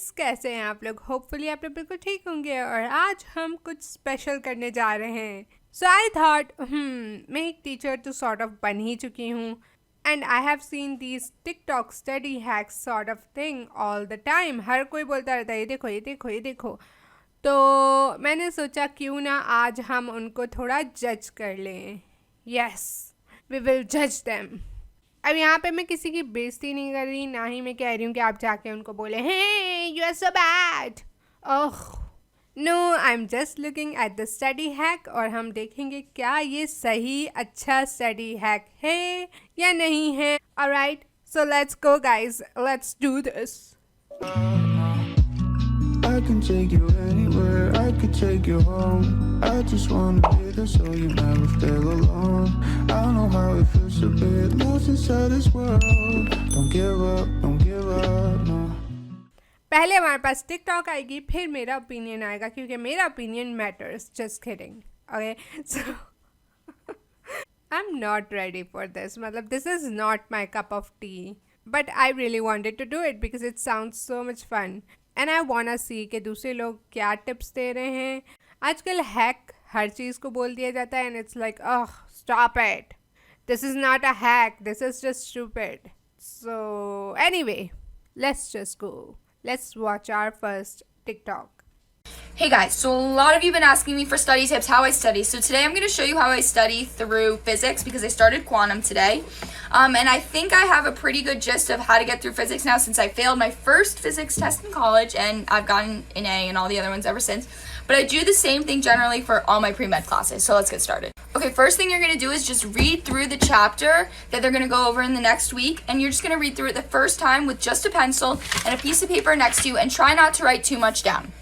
Friends, कैसे हैं आप लोग? होपफुली आप लोग बिल्कुल ठीक होंगे और आज हम कुछ स्पेशल करने जा रहे हैं। सो आई थॉट मैं एक टीचर तो सॉर्ट ऑफ बन ही चुकी हूँ and I have seen these TikTok study hacks sort of thing all the time. हर कोई बोलता रहता है ये देखो ये देखो ये देखो। तो मैंने सोचा क्यों ना आज हम उनको थोड़ा जज कर लें। यस, वी विल जज देम। अब यहाँ पे मैं किसी की बेइज्जती नहीं कर रही, ना ही मैं कह रही हूँ कि आप जाके उनको बोले hey you are so bad. Oh no, I am just looking at the study hack और हम देखेंगे क्या ये सही अच्छा स्टडी हैक है या नहीं है। Alright, so let's go guys, let's do this. I can take you anywhere, I could take you home. I just wanna be there so you never feel alone. I know how it feels to be lost inside this world. Don't give up, no. पहले हमारे पास TikTok आएगी, फिर मेरा opinion आएगा क्योंकि मेरा opinion matters. Just kidding. Okay, so I am not ready for this. मतलब this is not my cup of tea, but I really wanted to do it because it sounds so much fun and I want see कि दूसरे लोग क्या tips दे रहे हैं। आजकल hack हर चीज़ को बोल दिया जाता है and it's like oh stop it, this is not a hack, this is just stupid. So anyway, let's just go. Let's watch our first TikTok. Hey guys, so a lot of you have been asking me for study tips, how I study. So today I'm going to show you how I study through physics because I started quantum today. And I think I have a pretty good gist of how to get through physics now since I failed my first physics test in college and I've gotten an A and all the other ones ever since. But I do the same thing generally for all my pre-med classes. So let's get started. Okay, first thing you're going to do is just read through the chapter that they're going to go over in the next week. And you're just going to read through it the first time with just a pencil and a piece of paper next to you and try not to write too much down.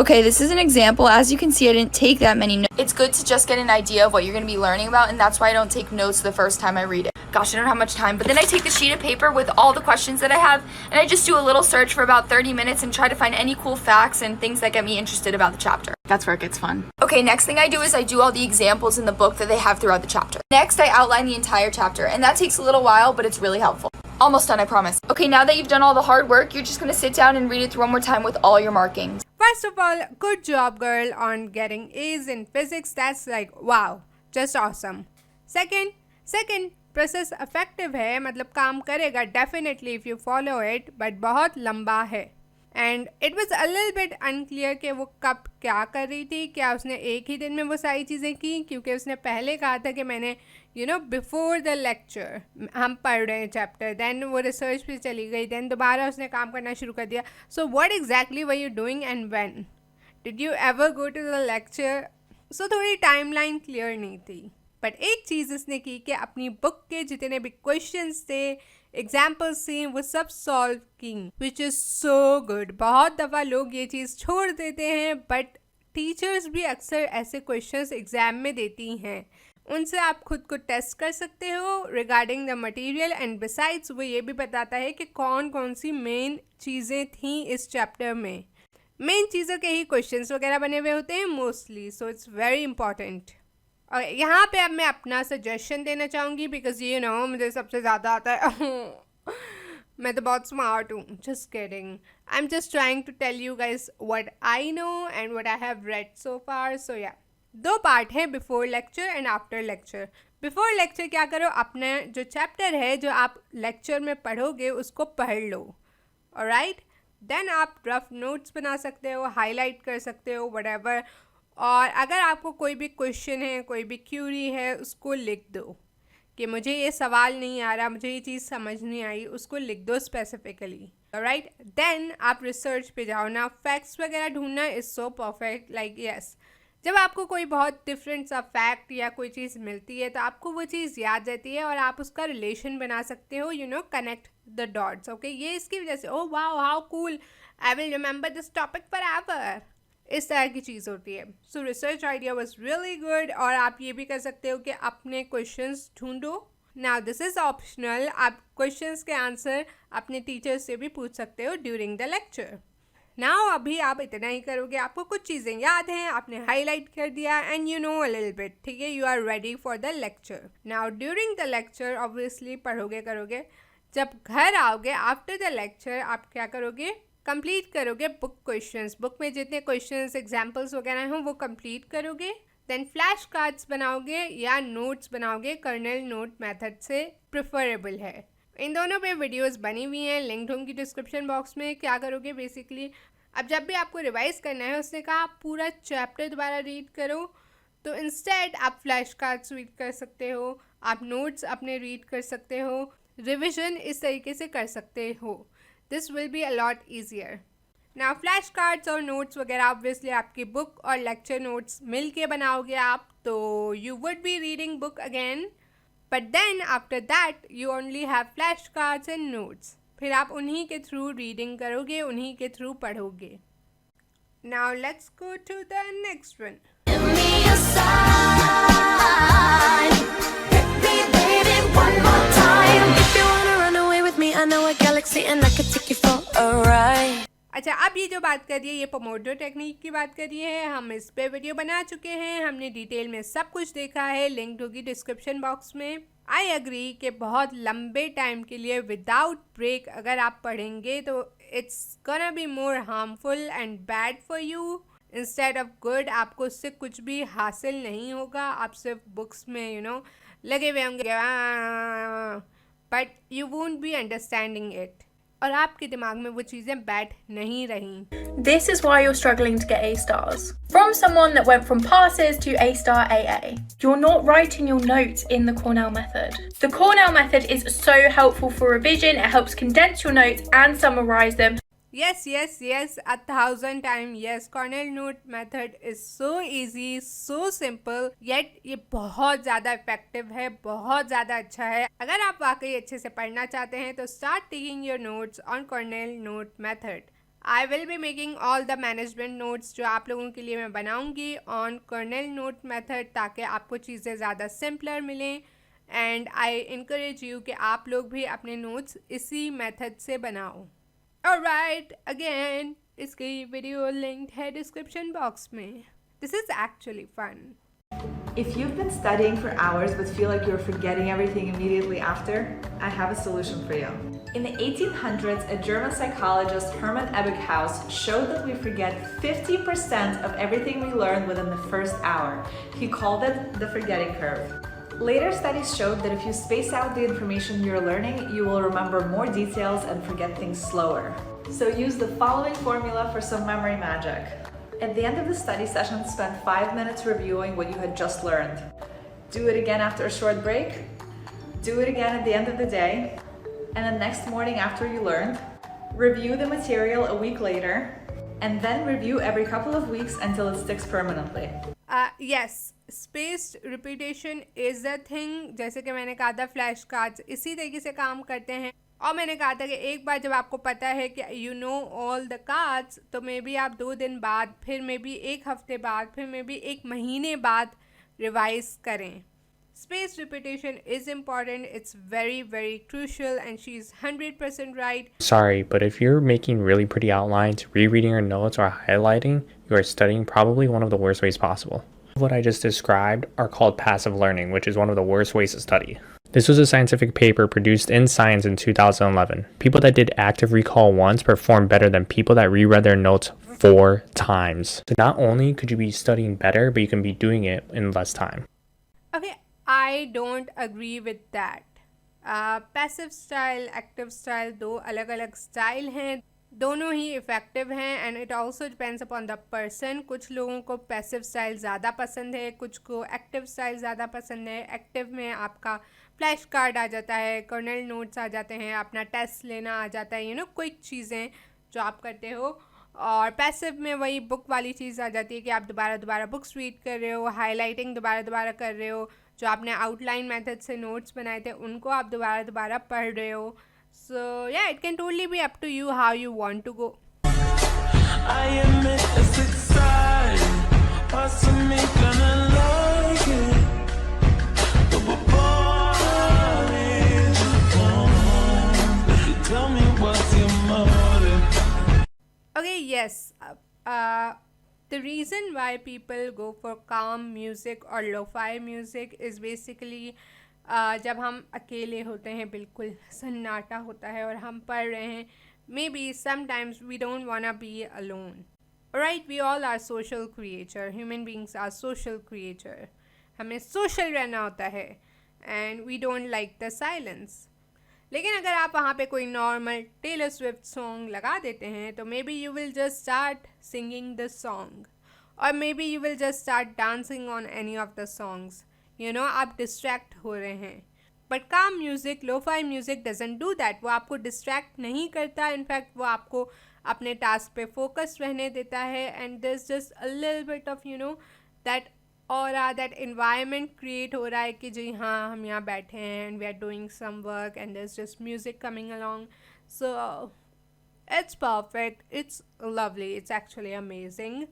Okay, this is an example. As you can see, I didn't take that many notes. It's good to just get an idea of what you're going to be learning about, and that's why I don't take notes the first time I read it. Gosh, I don't have much time, but then I take the sheet of paper with all the questions that I have, and I just do a little search for about 30 minutes and try to find any cool facts and things that get me interested about the chapter. That's where it gets fun. Okay, next thing I do is I do all the examples in the book that they have throughout the chapter. Next, I outline the entire chapter, and that takes a little while, but it's really helpful. Almost done, I promise. Okay, now that you've done all the hard work, you're just going to sit down and read it through one more time with all your markings. First of all, good job, girl, on getting A's in physics. That's like, wow, just awesome. Second, process effective है, मतलब काम करेगा definitely if you follow it, but बहुत लंबा है. And it was a little bit unclear कि वो कब क्या कर रही थी, क्या उसने एक ही दिन में वो सारी चीज़ें की, क्योंकि उसने पहले कहा था कि मैंने बिफोर द लेक्चर हम पढ़ रहे हैं चैप्टर, देन वो रिसर्च पे चली गई, देन दोबारा उसने काम करना शुरू कर दिया. So what exactly were you doing and when did you ever go to the lecture? So थोड़ी टाइमलाइन क्लियर नहीं थी. बट एक चीज़ उसने की कि अपनी बुक के जितने भी क्वेश्चंस थे, एग्जाम्पल्स थी, वो सब सॉल्व की, विच इज़ सो गुड. बहुत दफ़ा लोग ये चीज़ छोड़ देते हैं, बट टीचर्स भी अक्सर ऐसे क्वेश्चंस एग्ज़ाम में देती हैं. उनसे आप खुद को टेस्ट कर सकते हो regarding the material and besides वो ये भी बताता है कि कौन कौन सी मेन चीज़ें थी इस चैप्टर में. मेन चीज़ों के ही क्वेश्चंस वगैरह बने हुए होते हैं mostly, so it's very important. और यहाँ पे अब मैं अपना सजेशन देना चाहूँगी बिकॉज मुझे सबसे ज़्यादा आता है. मैं तो बहुत स्मार्ट हूँ. Just kidding. I am just trying to tell you guys what I know and what I have read so far. So yeah, दो पार्ट है, before lecture and after lecture. Before lecture क्या करो, अपना जो chapter है जो आप lecture में पढ़ोगे उसको पढ़ लो. ऑलराइट, देन आप रफ नोट्स बना सकते हो, हाईलाइट कर सकते हो, व्हाटएवर. और अगर आपको कोई भी क्वेश्चन है, कोई भी क्यूरी है, उसको लिख दो कि मुझे ये सवाल नहीं आ रहा, मुझे ये चीज़ समझ नहीं आई, उसको लिख दो स्पेसिफिकली. राइट, देन आप रिसर्च पे जाओ ना. फैक्ट्स वगैरह ढूंढना is so perfect. Like yes, जब आपको कोई बहुत डिफरेंट सा फैक्ट या कोई चीज़ मिलती है तो आपको वो चीज़ याद रहती है और आप उसका रिलेशन बना सकते हो, कनेक्ट द डॉट्स. ओके, ये इसकी वजह से oh wow how cool, I will remember this topic for ever. इस तरह की चीज़ होती है. सो research idea was really good. और आप ये भी कर सकते हो कि अपने क्वेश्चंस ढूंढो. Now this is optional. आप क्वेश्चंस के आंसर अपने टीचर से भी पूछ सकते हो ड्यूरिंग द लेक्चर. नाउ अभी आप इतना ही करोगे, आपको कुछ चीज़ें याद हैं, आपने हाईलाइट कर दिया and you know a little bit. ठीक है, you are ready for the lecture. Now during the lecture obviously पढ़ोगे करोगे. जब घर आओगे आफ्टर द लेक्चर आप क्या करोगे, कंप्लीट करोगे बुक क्वेश्चंस, बुक में जितने क्वेश्चंस एग्जाम्पल्स वगैरह हों वो कंप्लीट करोगे। देन फ्लैश कार्ड्स बनाओगे या नोट्स बनाओगे, कर्नल नोट मेथड से प्रेफरेबल है। इन दोनों पे वीडियोस बनी हुई हैं, लिंक होंगी डिस्क्रिप्शन बॉक्स में। क्या करोगे बेसिकली, अब जब भी आपको रिवाइज करना है, उसने कहा आप पूरा चैप्टर दोबारा रीड करो, तो इंस्टेड आप फ्लैश कार्ड्स रीड कर सकते हो, आप नोट्स अपने रीड कर सकते हो, रिविजन इस तरीके से कर सकते हो। This will be a lot easier. Now flash cards और नोट्स वगैरह ऑब्वियसली आपकी बुक और लेक्चर नोट्स मिल के बनाओगे आप, तो you would be reading book again, but then after that you only have flash cards and notes. फिर आप उन्हीं के थ्रू रीडिंग करोगे, उन्हीं के थ्रू पढ़ोगे। Now let's go to the next one. Give me a sign. Hit me, baby, one more time. If you wanna run away with me, I know a galaxy and I could take you for a ride. अच्छा, अब ये जो बात कर रही है ये Pomodoro technique की बात कर रही है। हम इस पे वीडियो बना चुके हैं, हमने डिटेल में सब कुछ देखा है, लिंक होगी डिस्क्रिप्शन बॉक्स में। आई एग्री कि बहुत लंबे टाइम के लिए विदाउट ब्रेक अगर आप पढ़ेंगे तो it's gonna be more harmful and bad for you instead of good. आपको उससे कुछ भी हासिल नहीं होगा, आप सिर्फ बुक्स में लगे हुए होंगे, but you won't be understanding it, और आपके दिमाग में वो चीज़ें बैठ नहीं रही। This is why you're struggling to get A stars. From someone that went from passes to A star AA, you're not writing your notes in the Cornell method. The Cornell method is so helpful for revision. It helps condense your notes and summarize them. Yes, 1,000 times yes. Cornell note method is so easy, so simple, yet ये बहुत ज़्यादा effective है, बहुत ज़्यादा अच्छा है। अगर आप वाकई अच्छे से पढ़ना चाहते हैं तो start taking your notes on Cornell note method. I will be making all the management notes जो आप लोगों के लिए मैं बनाऊंगी on Cornell note method, ताकि आपको चीज़ें ज़्यादा सिंपलर मिलें। एंड आई encourage you कि आप लोग भी अपने नोट्स इसी मेथड से बनाओ। Alright, again, इसकी वीडियो लिंक है डिस्क्रिप्शन बॉक्स में। This is actually fun. If you've been studying for hours but feel like you're forgetting everything immediately after, I have a solution for you. In the 1800s, a German psychologist, Hermann Ebbinghaus, showed that we forget 50% of everything we learn within the first hour. He called it the forgetting curve. Later studies showed that if you space out the information you're learning, you will remember more details and forget things slower. So use the following formula for some memory magic. At the end of the study session, spend 5 minutes reviewing what you had just learned. Do it again after a short break. Do it again at the end of the day. And the next morning after you learned. Review the material a week later. And then review every couple of weeks until it sticks permanently. Yes, spaced repetition is the thing. जैसे कि मैंने कहा था flash cards इसी तरीके से काम करते हैं, और मैंने कहा था कि एक बार जब आपको पता है कि you know all the cards, तो मे बी आप 2 दिन बाद, फिर मे बी 1 हफ्ते बाद, फिर मे बी 1 महीने बाद रिवाइज करें। Spaced repetition is important. It's very, very crucial, and she's 100% right. Sorry, but if you're making really pretty outlines, rereading your notes, or highlighting, you are studying probably one of the worst ways possible. What I just described are called passive learning, which is one of the worst ways to study. This was a scientific paper produced in Science in 2011. People that did active recall once performed better than people that reread their notes 4 times. So not only could you be studying better, but you can be doing it in less time. Okay, I don't agree with that. Passive style, active style, 2 अलग अलग style हैं, दोनों ही effective हैं, and it also depends upon the person. कुछ लोगों को passive style ज़्यादा पसंद है, कुछ को एक्टिव स्टाइल ज़्यादा पसंद है। एक्टिव में आपका फ्लैश कार्ड आ जाता है, कर्नल नोट्स आ जाते हैं, अपना टेस्ट लेना आ जाता है, क्विक चीज़ें जो आप करते हो। और पैसिव में वही बुक वाली चीज़ आ जाती है कि आप दोबारा बुक्स रीड कर रहे हो, हाईलाइटिंग दोबारा कर रहे हो, जो आपने आउटलाइन मेथड से नोट्स बनाए थे उनको आप दोबारा पढ़ रहे हो। So yeah it can totally be up to you how you want to go. I admit it's exciting. Possibly gonna like it. But boy, it's fun. You tell me what's your motive. Okay, yes. The reason why people go for calm music or lo-fi music is basically जब हम अकेले होते हैं, बिल्कुल सन्नाटा होता है और हम पढ़ रहे हैं, maybe sometimes we don't want to be alone. Alright, we all are social creature. Human beings are social creature. हमें social रहना होता है and we don't like the silence. लेकिन अगर आप वहाँ पे कोई नॉर्मल टेलर स्विफ्ट सॉन्ग लगा देते हैं तो maybe you will just start singing the song और maybe you will just start dancing on any of the songs. आप डिस्ट्रैक्ट हो रहे हैं. But calm music, lofi music doesn't do that. वो आपको डिस्ट्रैक्ट नहीं करता. In fact वो आपको अपने टास्क पे फोकस रहने देता है and there is just a little bit of that aura, that environment create हो रहा है कि जी हाँ हम यहाँ बैठे हैं and we are doing some work and there is just music coming along. So it's perfect, it's lovely, it's actually amazing.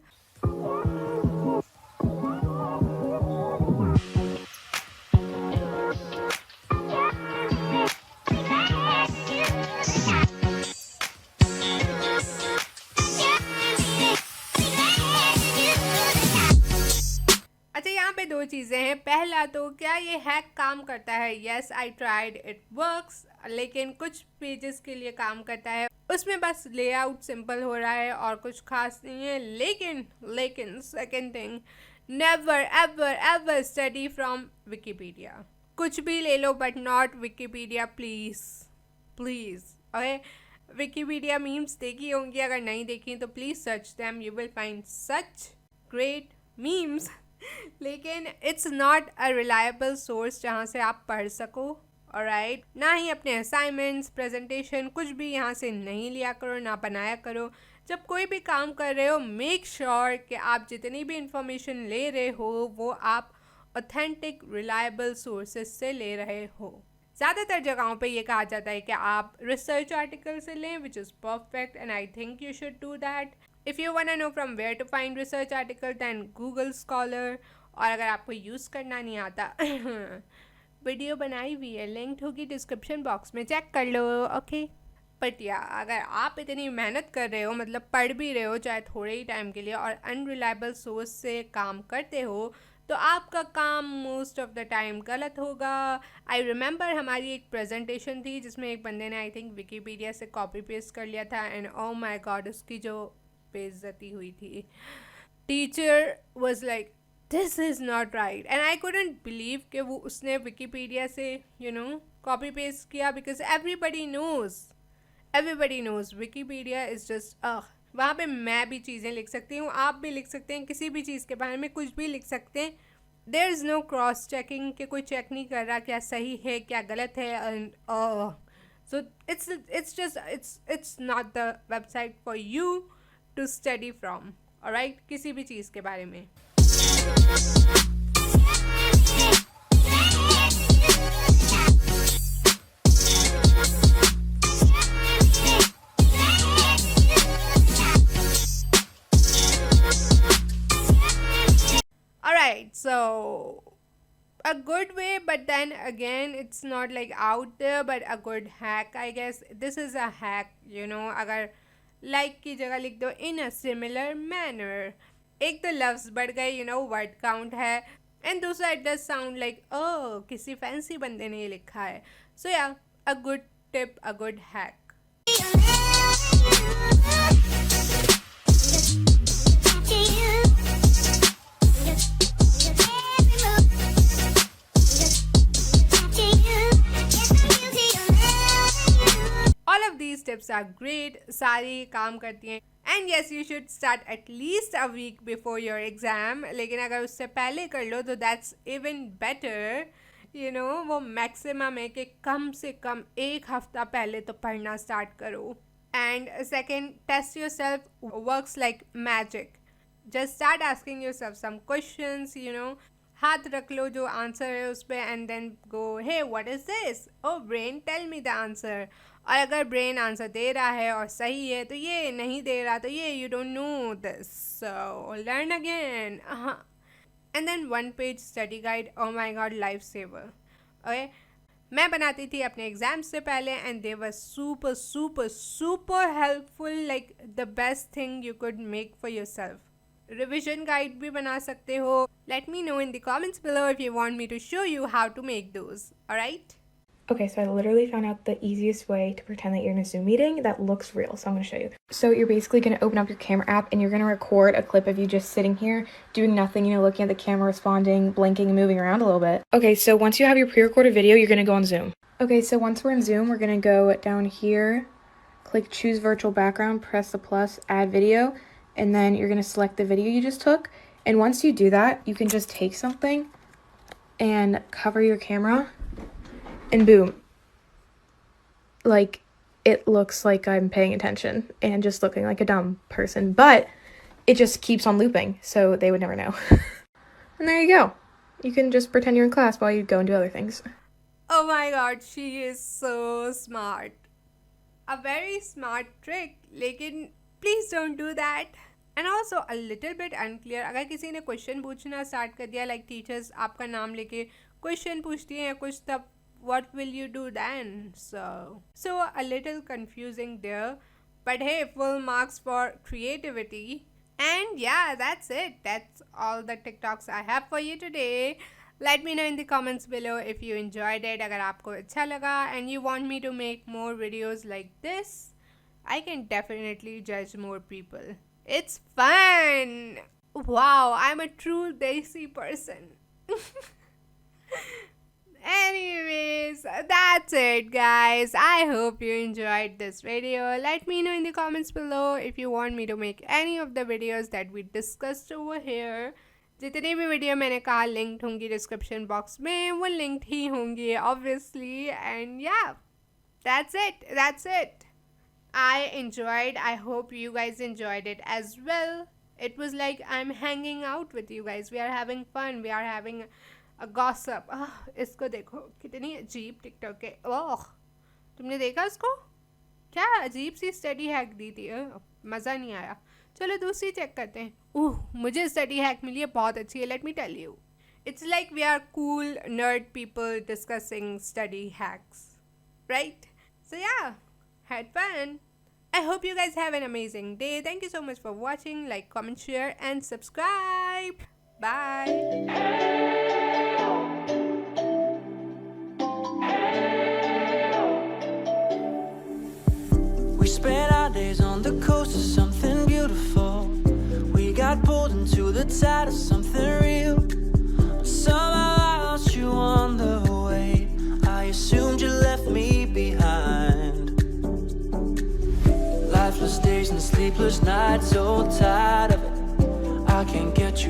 अच्छा, यहाँ पे दो चीज़ें हैं. पहला तो क्या ये हैक काम करता है? Yes, I tried, it works. लेकिन कुछ पेजेस के लिए काम करता है, उसमें बस लेआउट सिंपल हो रहा है और कुछ खास नहीं है. लेकिन second thing, never ever ever study from Wikipedia. कुछ भी ले लो but not Wikipedia, please please. Okay, Wikipedia memes देखी होंगी, अगर नहीं देखी तो please search them, you will find such great memes. लेकिन it's not a reliable source जहाँ से आप पढ़ सको. ऑलराइट, ना ही अपने असाइनमेंट्स, प्रेजेंटेशन, कुछ भी यहाँ से नहीं लिया करो, ना बनाया करो. जब कोई भी काम कर रहे हो मेक श्योर कि आप जितनी भी इंफॉर्मेशन ले रहे हो वो आप ऑथेंटिक रिलायबल सोर्सेज से ले रहे हो. ज़्यादातर जगहों पे ये कहा जाता है कि आप रिसर्च आर्टिकल से लें, which is perfect and I think you should do that. If you want to know from where to find research article, then Google Scholar. और अगर आपको यूज़ करना नहीं आता वीडियो बनाई हुई है, लिंक होगी डिस्क्रिप्शन बॉक्स में, चेक कर लो. ओके, बट या अगर आप इतनी मेहनत कर रहे हो, मतलब पढ़ भी रहे हो चाहे थोड़े ही टाइम के लिए, और अनरिलायबल सोर्स से काम करते हो, तो आपका काम मोस्ट ऑफ द टाइम गलत होगा. आई रिमेंबर हमारी एक प्रेजेंटेशन थी जिसमें एक बंदे ने आई थिंक विकीपीडिया से कॉपी पेस्ट कर लिया था एंड ओ माई गॉड उसकी जो बेइज्जती हुई थी. Teacher was like this is not right and I couldn't believe कि वो उसने विकीपीडिया से कॉपी पेस्ट किया, because everybody knows Wikipedia is just वहाँ पे मैं भी चीज़ें लिख सकती हूँ, आप भी लिख सकते हैं, किसी भी चीज़ के बारे में कुछ भी लिख सकते हैं. There is no cross checking कि कोई चेक नहीं कर रहा क्या सही है क्या गलत है. And so it's not the website for you to study from. alright, किसी भी चीज़ के बारे में. Alright, so a good way, but then again it's not like out there, but a good hack, I guess. This is a hack, अगर like की जगह लिख दो in a similar manner. एक तो लफ्ज़ बढ़ गए, वर्ड काउंट है, एंड दूसरा इट डज साउंड लाइक किसी फैंसी बंदे ने ये लिखा है. सो या, a good tip, a good hack. All of these tips are great, सारी काम करती हैं. And yes, you should start at least a week before your exam. लेकिन अगर उससे पहले कर लो तो that's even better. वो मैक्सिमम है कि कम से कम एक हफ्ता पहले तो पढ़ना स्टार्ट करो. And second, test yourself works like magic. Just start asking yourself some questions, हाथ रख लो जो आंसर है उस पर and then go, hey, what is this? Oh, brain, tell me the answer. और अगर ब्रेन आंसर दे रहा है और सही है तो ये, नहीं दे रहा तो ये, you don't know this, so learn again. And then one page study guide, oh my god, life saver. Okay, मैं बनाती थी अपने एग्जाम्स से पहले and they were super super super helpful, like the best thing you could make for yourself. Revision guide भी बना सकते हो. Let me know in the comments below if you want me to show you how to make those. Alright? Okay, so I literally found out the easiest way to pretend that you're in a Zoom meeting that looks real, so I'm going to show you. So you're basically going to open up your camera app and you're going to record a clip of you just sitting here doing nothing, you know, looking at the camera, responding, blinking, and moving around a little bit. Okay, so once you have your pre-recorded video, you're going to go on Zoom. Okay, so once we're in Zoom, we're going to go down here, click choose virtual background, press the plus, add video, and then you're going to select the video you just took. And once you do that, you can just take something and cover your camera. And boom, like, it looks like I'm paying attention and just looking like a dumb person, but it just keeps on looping, so they would never know. And there you go. You can just pretend you're in class while you go and do other things. Oh my god, she is so smart. A very smart trick, लेकिन please don't do that. And also a little bit unclear, अगर किसी ने question पूछना start कर दिया, like teachers आपका नाम लेके क्वेश्चन पूछती हैं या कुछ, तब what will you do then? So a little confusing there, but hey, full marks for creativity. And yeah, that's it. That's all the TikToks I have for you today. Let me know in the comments below if you enjoyed it. अगर आपको अच्छा लगा and you want me to make more videos like this, I can definitely judge more people. It's fun. Wow, I'm a true Desi person. Anyways, that's it guys. I hope you enjoyed this video. Let me know in the comments below if you want me to make any of the videos that we discussed over here. जितने भी video मैंने कहा linked होंगी description box में, वो linked ही होंगी obviously. And yeah, that's it. I enjoyed. I hope you guys enjoyed it as well. It was like I'm hanging out with you guys. We are having fun. We are having a gossip. इसको देखो कितनी अजीब TikTok है. ओह, तुमने देखा उसको? क्या अजीब सी स्टडी हैक दी थी. मज़ा नहीं आया. चलो दूसरी चेक करते हैं. मुझे स्टडी हैक मिली है, बहुत अच्छी है. Let me tell you. It's like we are cool nerd people discussing study hacks, right? So yeah, had fun. I hope you guys have an amazing day. Thank you so much for watching. Like, comment, share, and subscribe. Bye. We spent our days on the coast of something beautiful. We got pulled into the tide of something real. Somehow I lost you on the way. I assumed you left me behind. Lifeless days and sleepless nights, so tired of it. I can't get you.